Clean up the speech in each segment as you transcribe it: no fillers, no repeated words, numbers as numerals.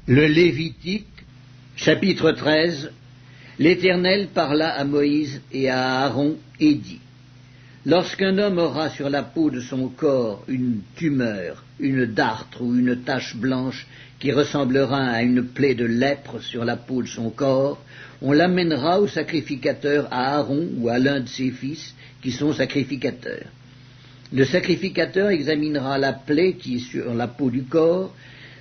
Le Lévitique, chapitre 13. L'Éternel parla à Moïse et à Aaron et dit: Lorsqu'un homme aura sur la peau de son corps une tumeur, une dartre ou une tache blanche qui ressemblera à une plaie de lèpre sur la peau de son corps, on l'amènera au sacrificateur, à Aaron ou à l'un de ses fils qui sont sacrificateurs. Le sacrificateur examinera la plaie qui est sur la peau du corps.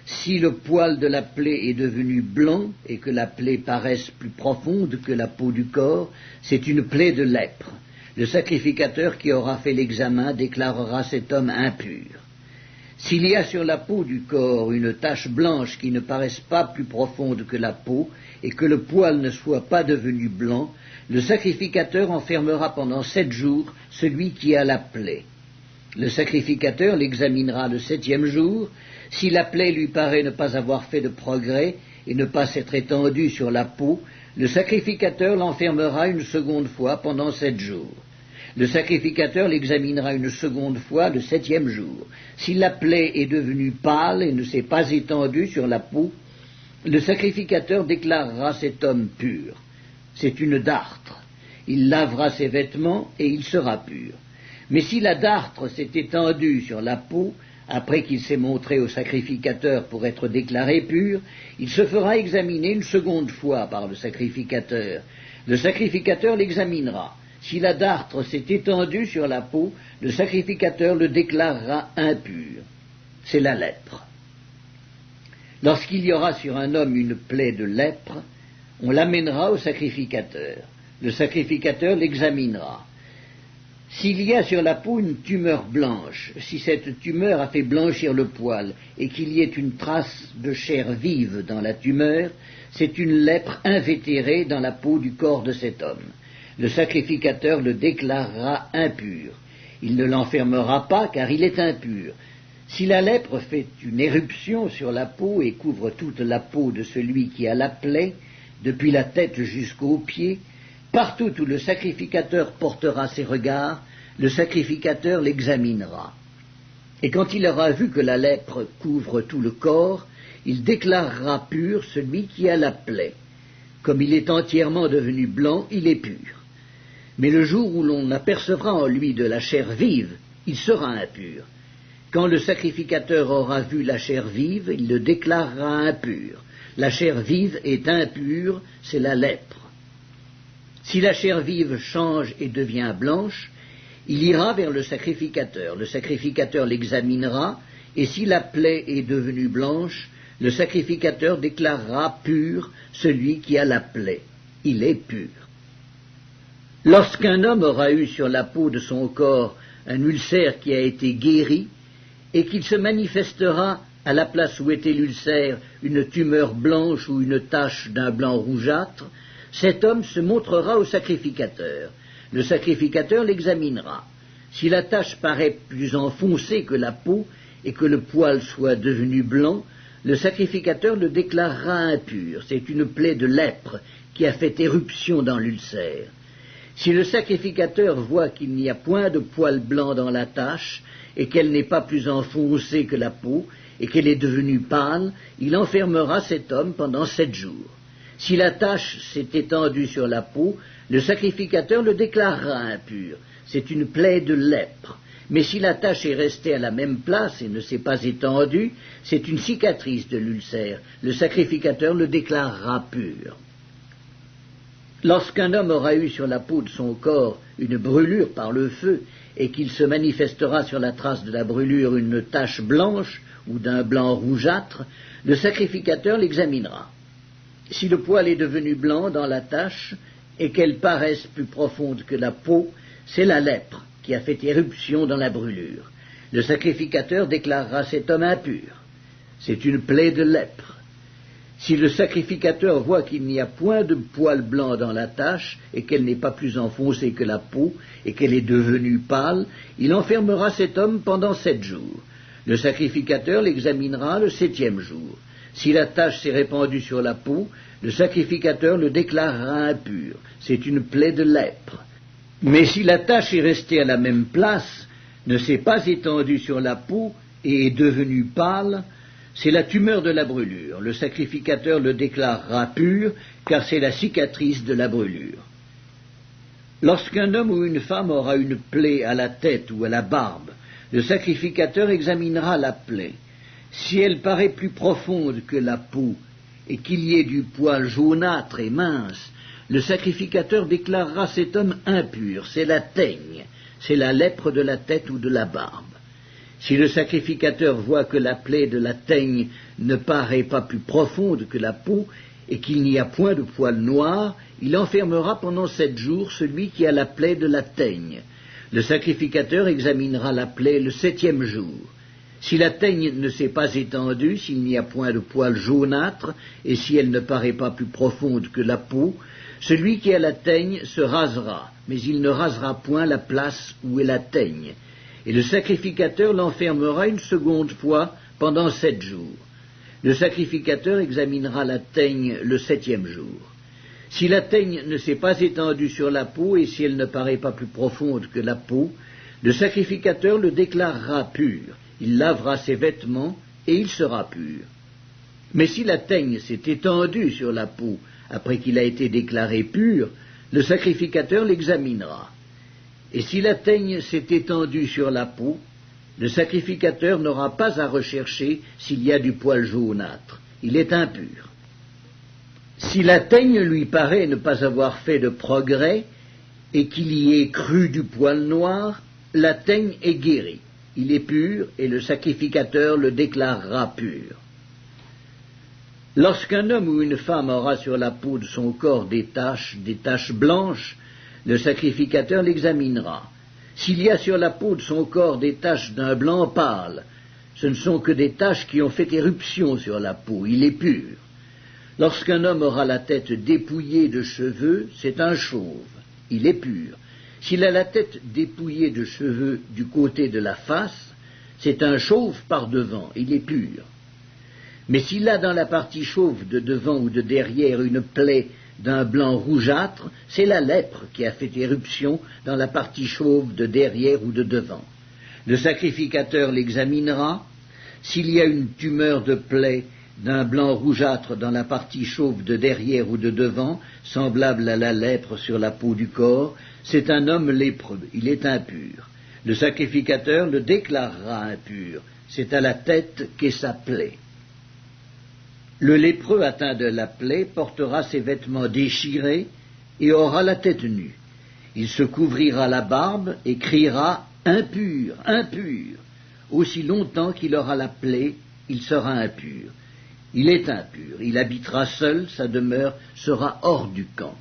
Si le poil de la plaie est devenu blanc et que la plaie paraisse plus profonde que la peau du corps, c'est une plaie de lèpre. Le sacrificateur qui aura fait l'examen déclarera cet homme impur. S'il y a sur la peau du corps une tache blanche qui ne paraisse pas plus profonde que la peau et que le poil ne soit pas devenu blanc, le sacrificateur enfermera pendant 7 jours celui qui a la plaie. Le sacrificateur l'examinera le 7e jour. Si la plaie lui paraît ne pas avoir fait de progrès et ne pas s'être étendue sur la peau, le sacrificateur l'enfermera une seconde fois pendant 7 jours. Le sacrificateur l'examinera une seconde fois le 7e jour. Si la plaie est devenue pâle et ne s'est pas étendue sur la peau, le sacrificateur déclarera cet homme pur. C'est une dartre. Il lavera ses vêtements et il sera pur. Mais si la dartre s'est étendue sur la peau, après qu'il s'est montré au sacrificateur pour être déclaré pur, il se fera examiner une seconde fois par le sacrificateur. Le sacrificateur l'examinera. Si la dartre s'est étendue sur la peau, le sacrificateur le déclarera impur. C'est la lèpre. Lorsqu'il y aura sur un homme une plaie de lèpre, on l'amènera au sacrificateur. Le sacrificateur l'examinera. S'il y a sur la peau une tumeur blanche, si cette tumeur a fait blanchir le poil et qu'il y ait une trace de chair vive dans la tumeur, c'est une lèpre invétérée dans la peau du corps de cet homme. Le sacrificateur le déclarera impur. Il ne l'enfermera pas car il est impur. Si la lèpre fait une éruption sur la peau et couvre toute la peau de celui qui a la plaie, depuis la tête jusqu'aux pieds, partout où le sacrificateur portera ses regards, le sacrificateur l'examinera. Et quand il aura vu que la lèpre couvre tout le corps, il déclarera pur celui qui a la plaie. Comme il est entièrement devenu blanc, il est pur. Mais le jour où l'on apercevra en lui de la chair vive, il sera impur. Quand le sacrificateur aura vu la chair vive, il le déclarera impur. La chair vive est impure, c'est la lèpre. Si la chair vive change et devient blanche, il ira vers le sacrificateur. Le sacrificateur l'examinera, et si la plaie est devenue blanche, le sacrificateur déclarera pur celui qui a la plaie. Il est pur. Lorsqu'un homme aura eu sur la peau de son corps un ulcère qui a été guéri, et qu'il se manifestera à la place où était l'ulcère une tumeur blanche ou une tache d'un blanc rougeâtre, cet homme se montrera au sacrificateur. Le sacrificateur l'examinera. Si la tache paraît plus enfoncée que la peau et que le poil soit devenu blanc, le sacrificateur le déclarera impur. C'est une plaie de lèpre qui a fait éruption dans l'ulcère. Si le sacrificateur voit qu'il n'y a point de poil blanc dans la tache et qu'elle n'est pas plus enfoncée que la peau et qu'elle est devenue pâle, il enfermera cet homme pendant 7 jours. Si la tache s'est étendue sur la peau, le sacrificateur le déclarera impur. C'est une plaie de lèpre. Mais si la tache est restée à la même place et ne s'est pas étendue, c'est une cicatrice de l'ulcère. Le sacrificateur le déclarera pur. Lorsqu'un homme aura eu sur la peau de son corps une brûlure par le feu et qu'il se manifestera sur la trace de la brûlure une tache blanche ou d'un blanc rougeâtre, le sacrificateur l'examinera. Si le poil est devenu blanc dans la tache et qu'elle paraisse plus profonde que la peau, c'est la lèpre qui a fait éruption dans la brûlure. Le sacrificateur déclarera cet homme impur. C'est une plaie de lèpre. Si le sacrificateur voit qu'il n'y a point de poil blanc dans la tache et qu'elle n'est pas plus enfoncée que la peau et qu'elle est devenue pâle, il enfermera cet homme pendant 7 jours. Le sacrificateur l'examinera le 7e jour. Si la tache s'est répandue sur la peau, le sacrificateur le déclarera impur. C'est une plaie de lèpre. Mais si la tache est restée à la même place, ne s'est pas étendue sur la peau et est devenue pâle, c'est la tumeur de la brûlure. Le sacrificateur le déclarera pur, car c'est la cicatrice de la brûlure. Lorsqu'un homme ou une femme aura une plaie à la tête ou à la barbe, le sacrificateur examinera la plaie. Si elle paraît plus profonde que la peau et qu'il y ait du poil jaunâtre et mince, le sacrificateur déclarera cet homme impur, c'est la teigne, c'est la lèpre de la tête ou de la barbe. Si le sacrificateur voit que la plaie de la teigne ne paraît pas plus profonde que la peau et qu'il n'y a point de poil noir, il enfermera pendant 7 jours celui qui a la plaie de la teigne. Le sacrificateur examinera la plaie le 7e jour. Si la teigne ne s'est pas étendue, s'il n'y a point de poil jaunâtre, et si elle ne paraît pas plus profonde que la peau, celui qui a la teigne se rasera, mais il ne rasera point la place où est la teigne. Et le sacrificateur l'enfermera une seconde fois pendant 7 jours. Le sacrificateur examinera la teigne le 7e jour. Si la teigne ne s'est pas étendue sur la peau, et si elle ne paraît pas plus profonde que la peau, le sacrificateur le déclarera pur. Il lavera ses vêtements, et il sera pur. Mais si la teigne s'est étendue sur la peau, après qu'il a été déclaré pur, le sacrificateur l'examinera. Et si la teigne s'est étendue sur la peau, le sacrificateur n'aura pas à rechercher s'il y a du poil jaunâtre. Il est impur. Si la teigne lui paraît ne pas avoir fait de progrès, et qu'il y ait cru du poil noir, la teigne est guérie. Il est pur, et le sacrificateur le déclarera pur. Lorsqu'un homme ou une femme aura sur la peau de son corps des taches blanches, le sacrificateur l'examinera. S'il y a sur la peau de son corps des taches d'un blanc pâle, ce ne sont que des taches qui ont fait éruption sur la peau, il est pur. Lorsqu'un homme aura la tête dépouillée de cheveux, c'est un chauve, il est pur. S'il a la tête dépouillée de cheveux du côté de la face, c'est un chauve par devant, il est pur. Mais s'il a dans la partie chauve de devant ou de derrière une plaie d'un blanc rougeâtre, c'est la lèpre qui a fait éruption dans la partie chauve de derrière ou de devant. Le sacrificateur l'examinera. S'il y a une tumeur de plaie d'un blanc rougeâtre dans la partie chauve de derrière ou de devant, semblable à la lèpre sur la peau du corps, c'est un homme lépreux, il est impur. Le sacrificateur le déclarera impur, c'est à la tête qu'est sa plaie. Le lépreux atteint de la plaie portera ses vêtements déchirés et aura la tête nue. Il se couvrira la barbe et criera « Impur, impur !» Aussi longtemps qu'il aura la plaie, il sera impur. Il est impur, il habitera seul, sa demeure sera hors du camp.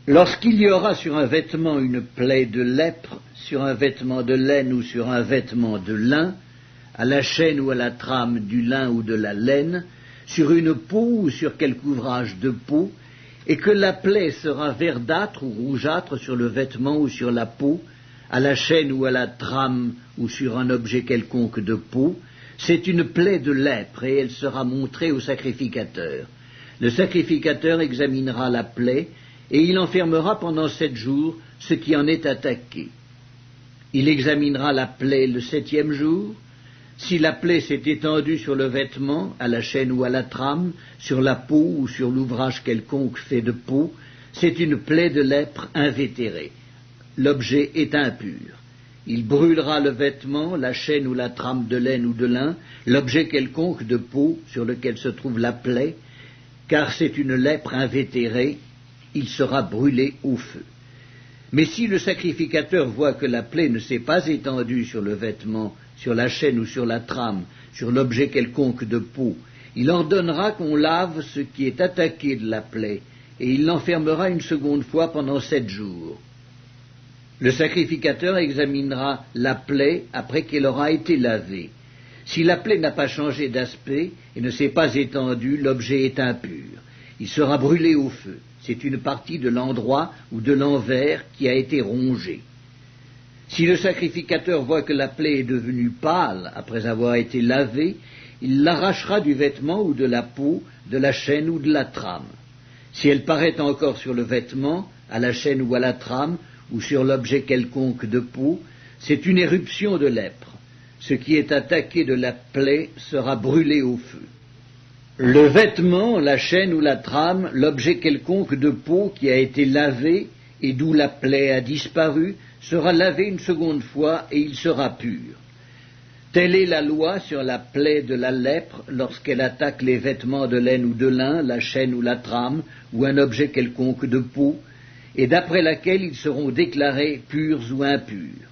Lorsqu'il y aura sur un vêtement une plaie de lèpre, sur un vêtement de laine ou sur un vêtement de lin, à la chaîne ou à la trame du lin ou de la laine, sur une peau ou sur quelque ouvrage de peau, et que la plaie sera verdâtre ou rougeâtre sur le vêtement ou sur la peau, à la chaîne ou à la trame ou sur un objet quelconque de peau, c'est une plaie de lèpre et elle sera montrée au sacrificateur. Le sacrificateur examinera la plaie et il enfermera pendant 7 jours ce qui en est attaqué. Il examinera la plaie le 7e jour. Si la plaie s'est étendue sur le vêtement, à la chaîne ou à la trame, sur la peau ou sur l'ouvrage quelconque fait de peau, c'est une plaie de lèpre invétérée. L'objet est impur. Il brûlera le vêtement, la chaîne ou la trame de laine ou de lin, l'objet quelconque de peau sur lequel se trouve la plaie, car c'est une lèpre invétérée, il sera brûlé au feu. Mais si le sacrificateur voit que la plaie ne s'est pas étendue sur le vêtement, sur la chaîne ou sur la trame, sur l'objet quelconque de peau, il ordonnera qu'on lave ce qui est attaqué de la plaie, et il l'enfermera une seconde fois pendant 7 jours. Le sacrificateur examinera la plaie après qu'elle aura été lavée. Si la plaie n'a pas changé d'aspect et ne s'est pas étendue, l'objet est impur. Il sera brûlé au feu. C'est une partie de l'endroit ou de l'envers qui a été rongée. Si le sacrificateur voit que la plaie est devenue pâle après avoir été lavée, il l'arrachera du vêtement ou de la peau, de la chaîne ou de la trame. Si elle paraît encore sur le vêtement, à la chaîne ou à la trame, ou sur l'objet quelconque de peau, c'est une éruption de lèpre. Ce qui est attaqué de la plaie sera brûlé au feu. Le vêtement, la chaîne ou la trame, l'objet quelconque de peau qui a été lavé et d'où la plaie a disparu, sera lavé une seconde fois et il sera pur. Telle est la loi sur la plaie de la lèpre lorsqu'elle attaque les vêtements de laine ou de lin, la chaîne ou la trame, ou un objet quelconque de peau, et d'après laquelle ils seront déclarés purs ou impurs.